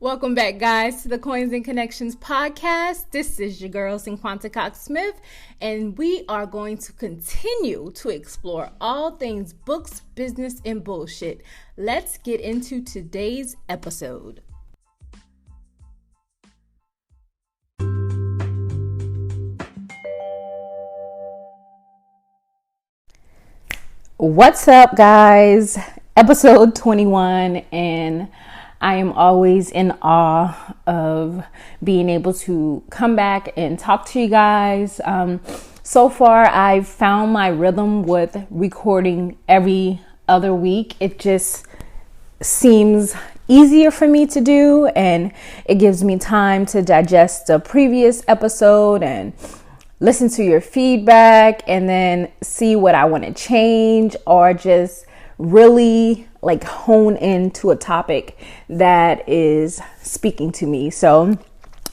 Welcome back, guys, to the Coins and Connections podcast. This is your girl, Cinquanta Cox-Smith, and we are going to continue to explore all things books, business, and bullshit. Let's get into today's episode. What's up, guys? Episode 21, and I am always in awe of being able to come back and talk to you guys. So far, I've found my rhythm with recording every other week. It just seems easier for me to do, and it gives me time to digest the previous episode and listen to your feedback and then see what I want to change or just really hone into a topic that is speaking to me. So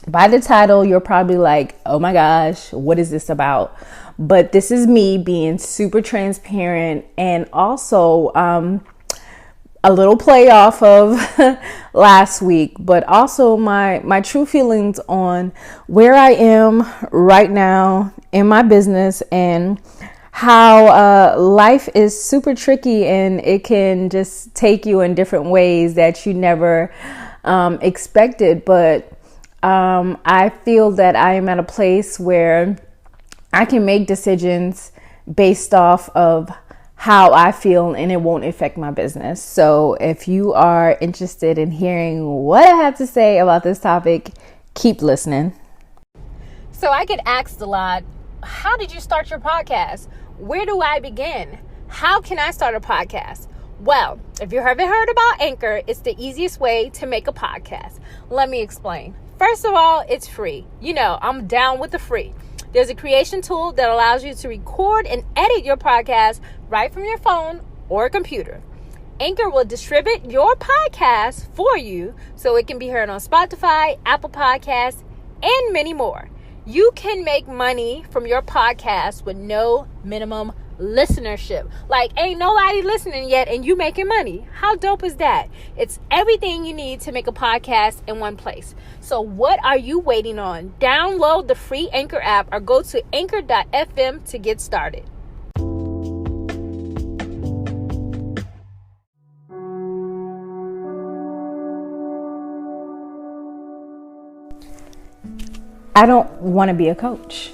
by the title, you're probably like, oh my gosh, what is this about? But this is me being super transparent and also a little play off of last week, but also my true feelings on where I am right now in my business and how life is super tricky and it can just take you in different ways that you never expected. But I feel that I am at a place where I can make decisions based off of how I feel and it won't affect my business. So if you are interested in hearing what I have to say about this topic, keep listening. So I get asked a lot, how did you start your podcast? Where do I begin? How can I start a podcast? Well, if you haven't heard about Anchor, it's the easiest way to make a podcast. Let me explain. First of all, it's free. You know, I'm down with the free. There's a creation tool that allows you to record and edit your podcast right from your phone or computer. Anchor will distribute your podcast for you so it can be heard on Spotify, Apple Podcasts, and many more. You can make money from your podcast with no minimum listenership. Ain't nobody listening yet and you making money. How dope is that? It's everything you need to make a podcast in one place. So what are you waiting on? Download the free Anchor app or go to anchor.fm to get started. I don't want to be a coach.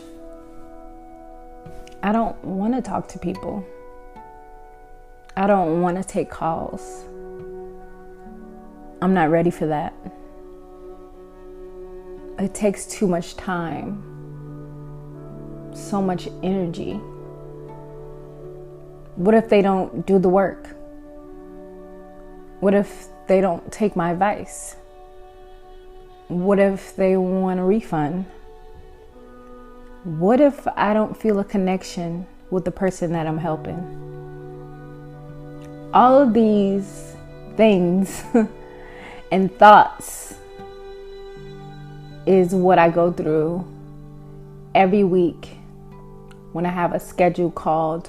I don't want to talk to people. I don't want to take calls. I'm not ready for that. It takes too much time, so much energy. What if they don't do the work? What if they don't take my advice? What if they want a refund? What if I don't feel a connection with the person that I'm helping? All of these things and thoughts is what I go through every week when I have a scheduled call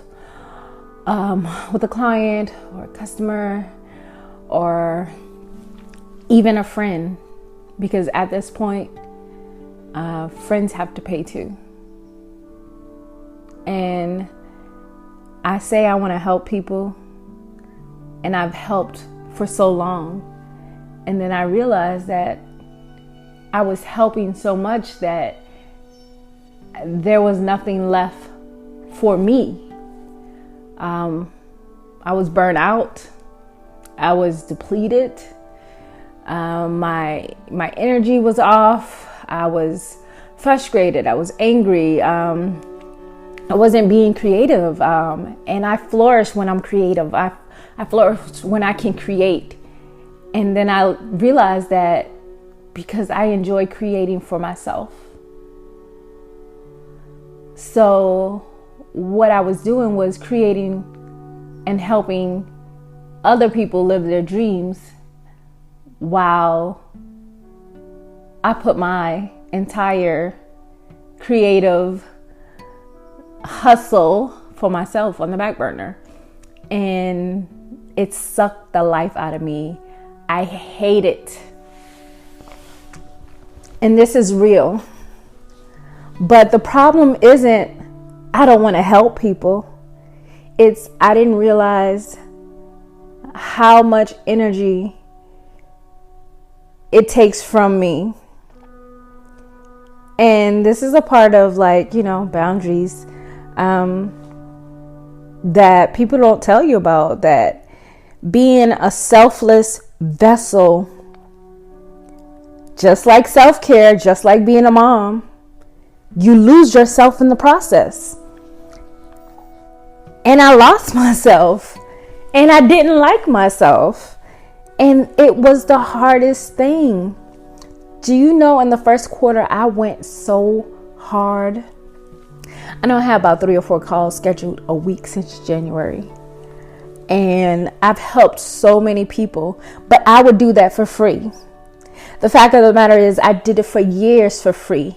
with a client or a customer or even a friend. Because at this point, friends have to pay too. And I say I want to help people, and I've helped for so long. And then I realized that I was helping so much that there was nothing left for me. I was burnt out. I was depleted. My energy was off. I was frustrated. I was angry. I wasn't being creative. And I flourish when I'm creative. I flourish when I can create. And then I realized that because I enjoy creating for myself. So what I was doing was creating and helping other people live their dreams while I put my entire creative hustle for myself on the back burner. And it sucked the life out of me. I hate it. And this is real. But the problem isn't I don't want to help people. It's I didn't realize how much energy it takes from me. And this is a part of boundaries that people don't tell you about, that being a selfless vessel, just like self-care, just like being a mom, you lose yourself in the process. And I lost myself, and I didn't like myself, and it was the hardest thing. Do you know, in the first quarter, I went so hard. I know I have about 3 or 4 calls scheduled a week since January, and I've helped so many people, but I would do that for free. The fact of the matter is, I did it for years for free.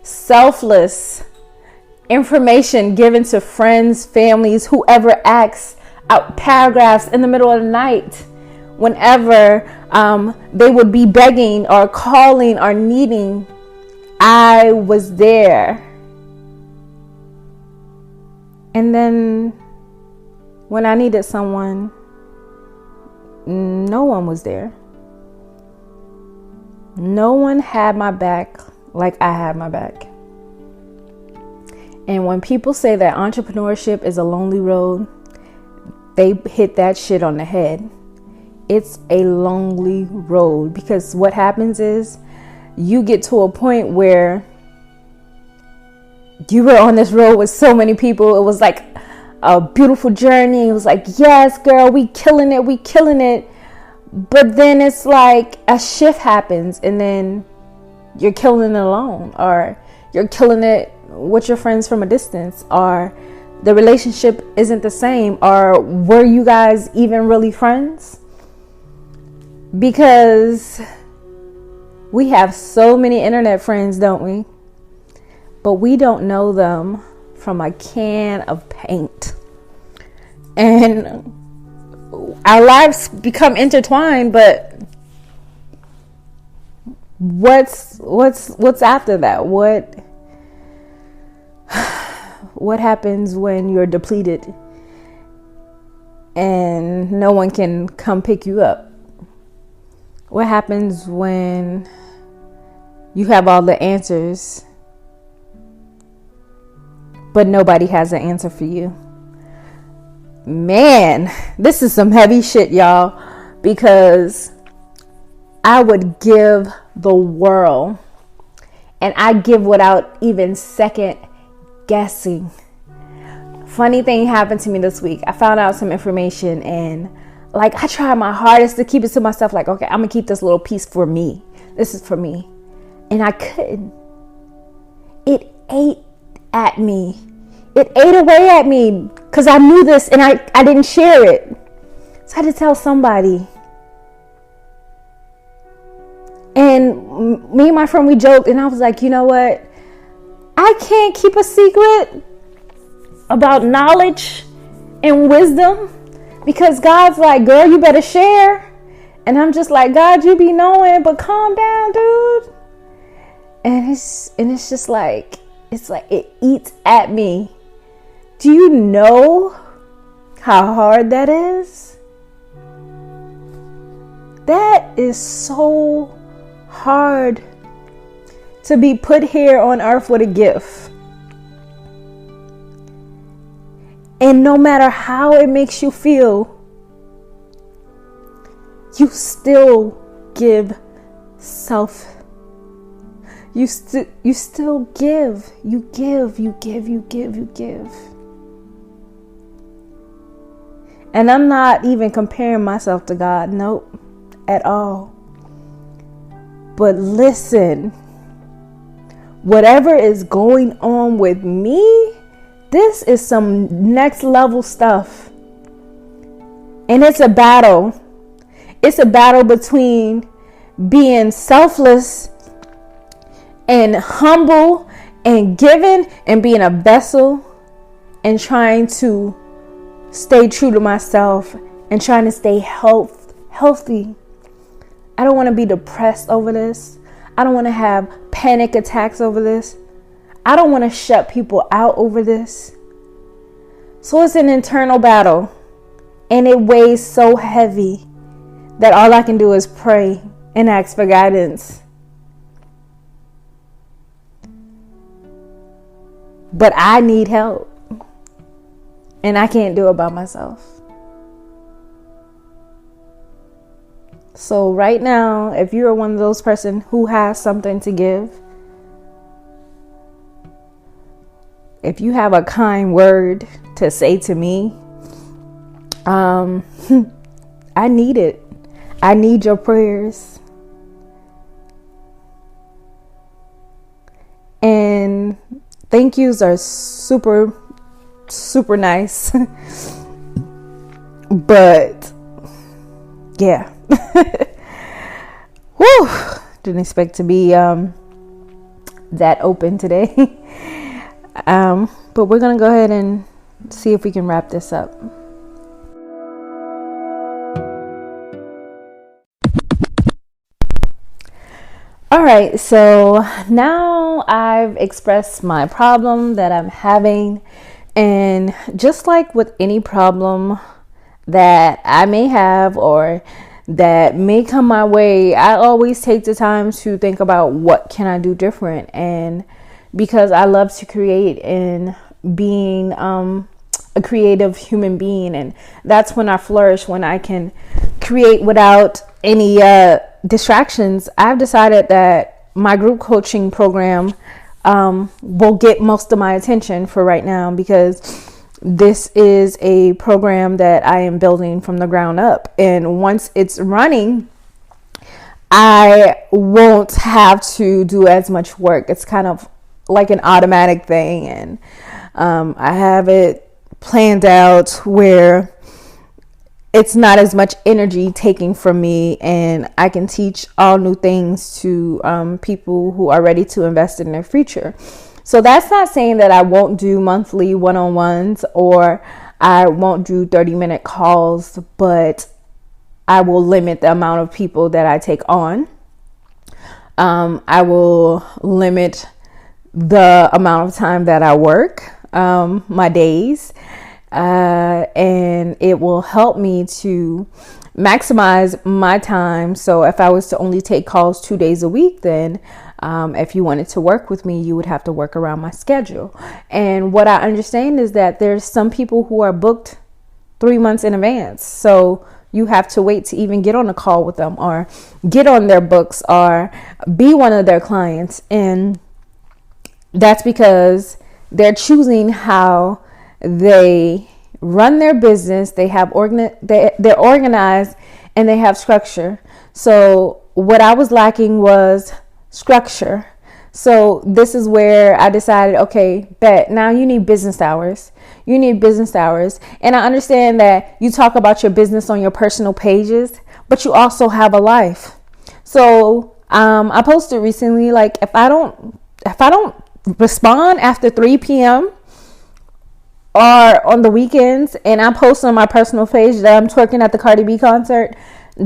Selfless information given to friends, families, whoever asks, out paragraphs in the middle of the night, whenever they would be begging or calling or needing. I was there. And then when I needed someone, no one was there. No one had my back like I had my back. And when people say that entrepreneurship is a lonely road, they hit that shit on the head. It's a lonely road, because what happens is you get to a point where you were on this road with so many people. It was like a beautiful journey. It was like, yes, girl, we killing it. But then it's like a shift happens, and then you're killing it alone, or you're killing it with your friends from a distance, or the relationship isn't the same, or were you guys even really friends? Because we have so many internet friends, don't we? But we don't know them from a can of paint. And our lives become intertwined, but what's after that? What happens when you're depleted and no one can come pick you up? What happens when you have all the answers, but nobody has an answer for you? Man, this is some heavy shit, y'all, because I would give the world, and I give without even second guessing. Funny thing happened to me this week. I found out some information, and I tried my hardest to keep it to myself. Okay, I'm gonna keep this little piece for me. This is for me. And I couldn't. It ate at me. It ate away at me because I knew this and I didn't share it. So I had to tell somebody. And me and my friend, we joked, and I was like, you know what? I can't keep a secret about knowledge and wisdom, because God's like, girl, you better share. And I'm just like, God, you be knowing, but calm down, dude. And it's just like, it eats at me. Do you know how hard that is? That is so hard to be put here on earth with a gift. And no matter how it makes you feel, you still give self. You still give. You give. And I'm not even comparing myself to God. Nope. At all. But listen, whatever is going on with me, this is some next level stuff. And it's a battle. It's a battle between being selfless and humble and giving and being a vessel, and trying to stay true to myself and trying to stay healthy. I don't want to be depressed over this. I don't want to have panic attacks over this. I don't want to shut people out over this. So it's an internal battle, and it weighs so heavy that all I can do is pray and ask for guidance. But I need help, and I can't do it by myself. So right now, if you're one of those person who has something to give, if you have a kind word to say to me, I need it. I need your prayers. And thank yous are super, super nice. But yeah. Whew. Didn't expect to be that open today. But we're gonna go ahead and see if we can wrap this up. All right, so now I've expressed my problem that I'm having, and just like with any problem that I may have or that may come my way, I always take the time to think about what can I do different. And because I love to create and being a creative human being, and that's when I flourish, when I can create without any distractions, I've decided that my group coaching program will get most of my attention for right now, because this is a program that I am building from the ground up. And once it's running, I won't have to do as much work. It's kind of like an automatic thing. And I have it planned out where it's not as much energy taking from me, and I can teach all new things to people who are ready to invest in their future. So that's not saying that I won't do monthly one-on-ones or I won't do 30-minute calls, but I will limit the amount of people that I take on. I will limit the amount of time that I work, my days, and it will help me to maximize my time. So if I was to only take calls 2 days a week, then if you wanted to work with me, you would have to work around my schedule. And what I understand is that there's some people who are booked 3 months in advance. So you have to wait to even get on a call with them or get on their books or be one of their clients. And that's because they're choosing how they run their business. They have they're organized and they have structure. So what I was lacking was structure. So this is where I decided, okay, bet now you need business hours. You need business hours. And I understand that you talk about your business on your personal pages, but you also have a life. So I posted recently, like if I don't respond after 3 p.m. or on the weekends, and I post on my personal page that I'm twerking at the Cardi B concert,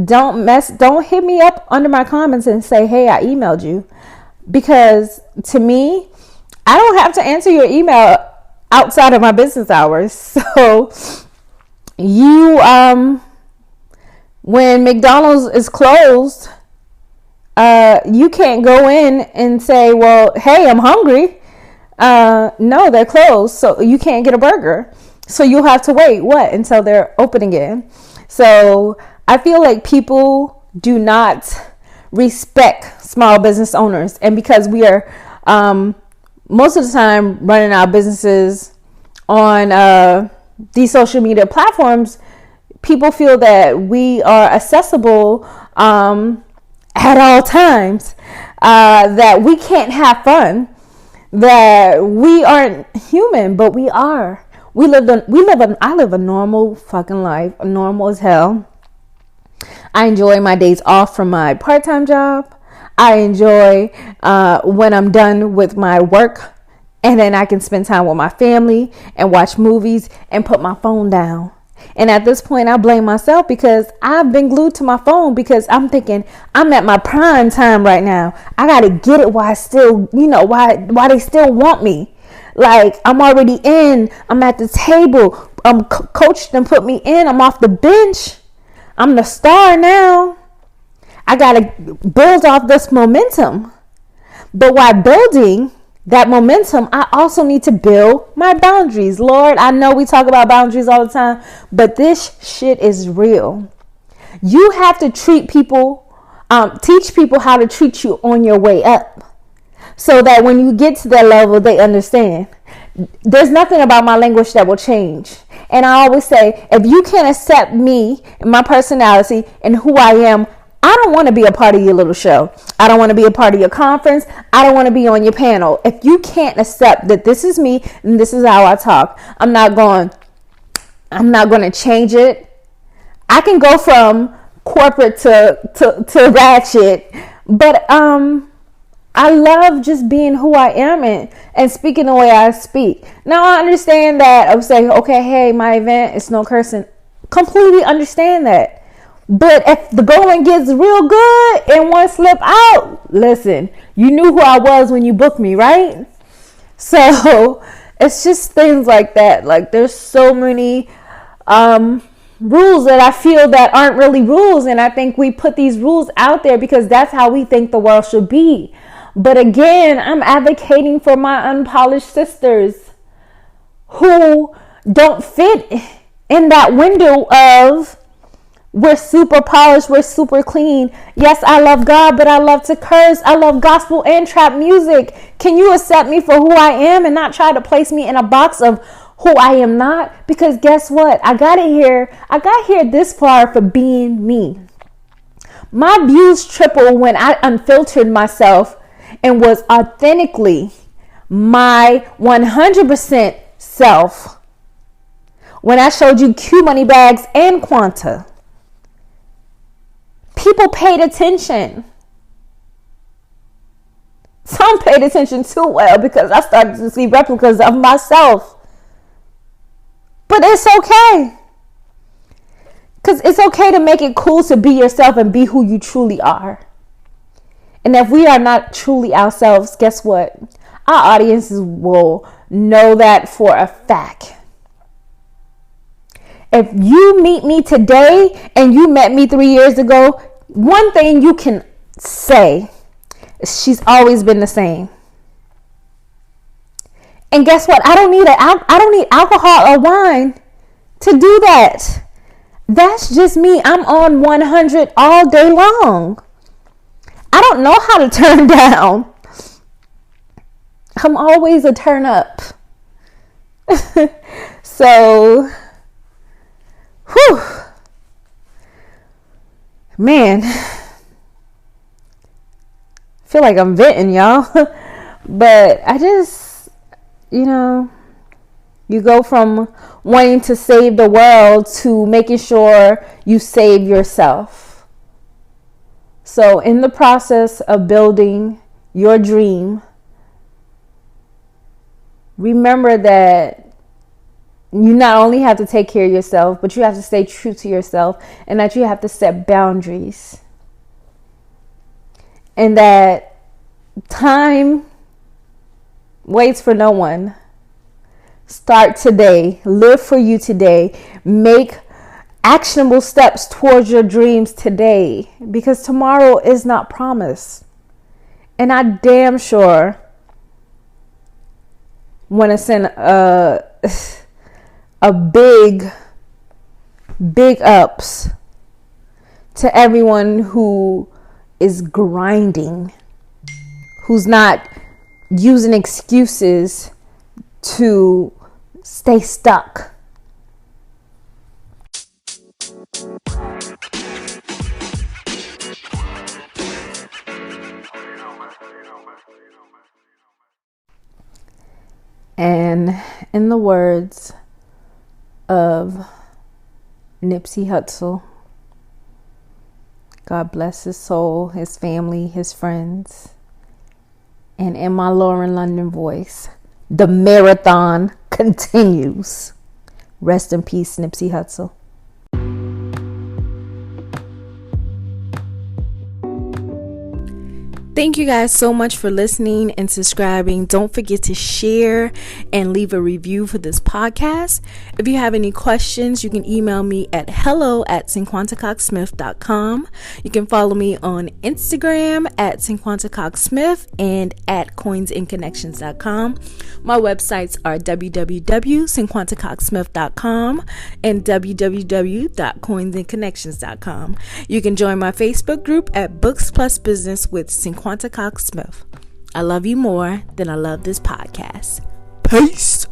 don't hit me up under my comments and say, hey, I emailed you. Because to me, I don't have to answer your email outside of my business hours. So you, when McDonald's is closed, you can't go in and say, well, hey, I'm hungry. No, they're closed. So you can't get a burger. So you'll have to wait until they're open again. So I feel like people do not respect small business owners. And because we are most of the time running our businesses on these social media platforms, people feel that we are accessible at all times, that we can't have fun, that we aren't human, but we are. I live a normal fucking life, normal as hell. I enjoy my days off from my part-time job. I enjoy when I'm done with my work, and then I can spend time with my family and watch movies and put my phone down And at this point, I blame myself because I've been glued to my phone because I'm thinking I'm at my prime time right now. I got to get it while I still, why they still want me. Like, I'm already in. I'm at the table. Coach done put me in. I'm off the bench. I'm the star now. I got to build off this momentum. But while building that momentum, I also need to build my boundaries. Lord, I know we talk about boundaries all the time, but this shit is real. You have to teach people how to treat you on your way up, so that when you get to that level, they understand. There's nothing about my language that will change. And I always say, if you can't accept me and my personality and who I am, I don't want to be a part of your little show. I don't want to be a part of your conference. I don't want to be on your panel. If you can't accept that this is me and this is how I talk, I'm not going to change it. I can go from corporate to ratchet, but I love just being who I am and speaking the way I speak. Now I understand that I'm saying, okay, hey, my event, it's no cursing. Completely understand that. But if the going gets real good and one slip out, listen, you knew who I was when you booked me, right? So it's just things like that. Like, there's so many rules that I feel that aren't really rules. And I think we put these rules out there because that's how we think the world should be. But again, I'm advocating for my unpolished sisters who don't fit in that window of, we're super polished, we're super clean. Yes, I love God, but I love to curse. I love gospel and trap music. Can you accept me for who I am and not try to place me in a box of who I am not? Because guess what? I got here this far for being me. My views tripled when I unfiltered myself and was authentically my 100% self. When I showed you Q money bags and Quanta, people paid attention. Some paid attention too well because I started to see replicas of myself. But it's okay. Because it's okay to make it cool to be yourself and be who you truly are. And if we are not truly ourselves, guess what? Our audiences will know that for a fact. If you meet me today and you met me 3 years ago, one thing you can say is she's always been the same. And guess what? I don't need alcohol or wine to do that. That's just me. I'm on 100 all day long. I don't know how to turn down. I'm always a turn up. So, whew. Man, I feel like I'm venting, y'all. But I just, you go from wanting to save the world to making sure you save yourself. So in the process of building your dream, remember that you not only have to take care of yourself, but you have to stay true to yourself, and that you have to set boundaries. And that time waits for no one. Start today. Live for you today. Make actionable steps towards your dreams today, because tomorrow is not promised. And I damn sure want to send a big ups to everyone who is grinding, who's not using excuses to stay stuck. And in the words of Nipsey Hussle, God bless his soul, his family, his friends, and in my Lauren London voice, the marathon continues. Rest in peace, Nipsey Hussle. Thank you guys so much for listening and subscribing. Don't forget to share and leave a review for this podcast. If you have any questions, you can email me at hello@cinquantacoxsmith.com. You can follow me on Instagram at cinquantacoxsmith and at coinsandconnections.com. My websites are www.cinquantacoxsmith.com and www.coinsandconnections.com. You can join my Facebook group at Books Plus Business with Cinquanta Cox-Smith. I love you more than I love this podcast. Peace.